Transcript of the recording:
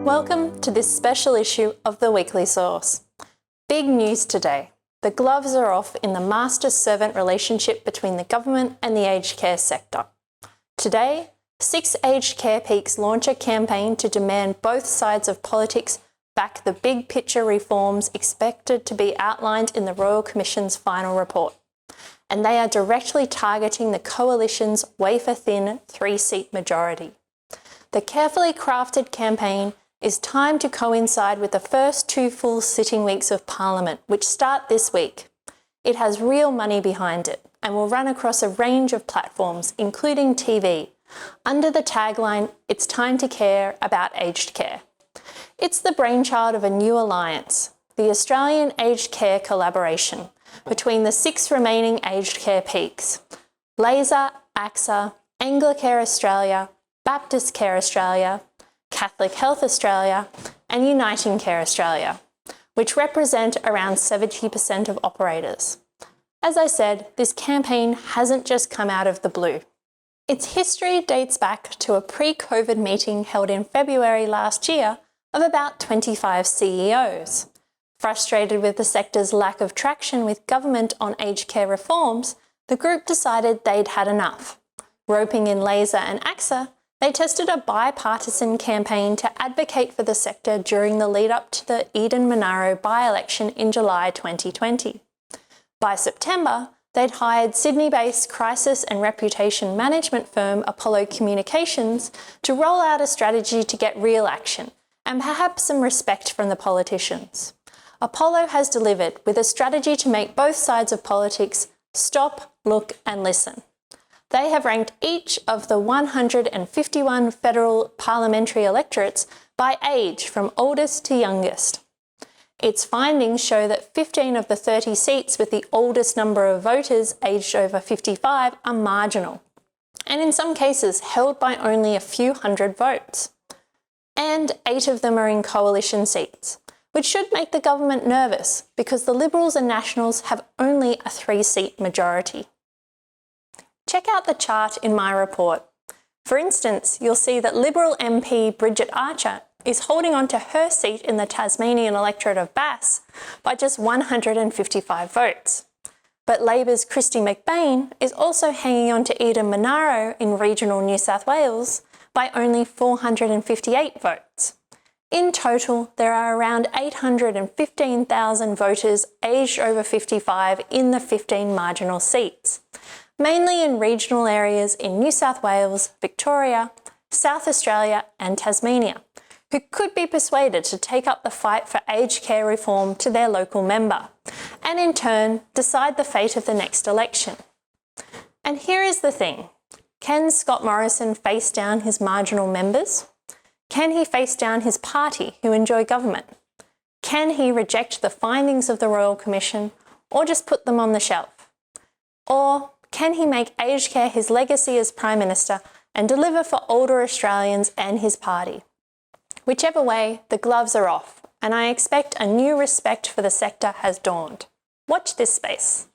Welcome to this special issue of the Weekly Source. Big news today. The gloves are off in the master-servant relationship between the government and the aged care sector. Today, 6 aged care peaks launch a campaign to demand both sides of politics back the big picture reforms expected to be outlined in the Royal Commission's final report. And they are directly targeting the Coalition's wafer-thin 3-seat majority. The carefully crafted campaign is timed to coincide with the first 2 full sitting weeks of Parliament, which start this week. It has real money behind it and will run across a range of platforms, including TV, under the tagline, "It's time to care about aged care." It's the brainchild of a new alliance, the Australian Aged Care Collaboration, between the 6 remaining aged care peaks, Laser, AXA, Anglicare Australia, Baptist Care Australia, Catholic Health Australia and Uniting Care Australia, which represent around 70% of operators. As I said, this campaign hasn't just come out of the blue. Its history dates back to a pre-COVID meeting held in February last year of about 25 CEOs. Frustrated with the sector's lack of traction with government on aged care reforms, the group decided they'd had enough. Roping in Laser and AXA, they tested a bipartisan campaign to advocate for the sector during the lead-up to the Eden-Monaro by-election in July 2020. By September, they'd hired Sydney-based crisis and reputation management firm Apollo Communications to roll out a strategy to get real action and perhaps some respect from the politicians. Apollo has delivered with a strategy to make both sides of politics stop, look and listen. They have ranked each of the 151 federal parliamentary electorates by age from oldest to youngest. Its findings show that 15 of the 30 seats with the oldest number of voters aged over 55 are marginal, and in some cases held by only a few hundred votes. And 8 of them are in coalition seats, which should make the government nervous because the Liberals and Nationals have only a 3-seat majority. Check out the chart in my report. For instance, you'll see that Liberal MP Bridget Archer is holding on to her seat in the Tasmanian electorate of Bass by just 155 votes. But Labor's Christy McBain is also hanging on to Eden-Monaro in regional New South Wales by only 458 votes. In total, there are around 815,000 voters aged over 55 in the 15 marginal seats, mainly in regional areas in New South Wales, Victoria, South Australia and Tasmania, who could be persuaded to take up the fight for aged care reform to their local member, and in turn decide the fate of the next election. And here is the thing. Can Scott Morrison face down his marginal members? Can he face down his party who enjoy government? Can he reject the findings of the Royal Commission or just put them on the shelf? Or can he make aged care his legacy as Prime Minister and deliver for older Australians and his party? Whichever way, the gloves are off, and I expect a new respect for the sector has dawned. Watch this space.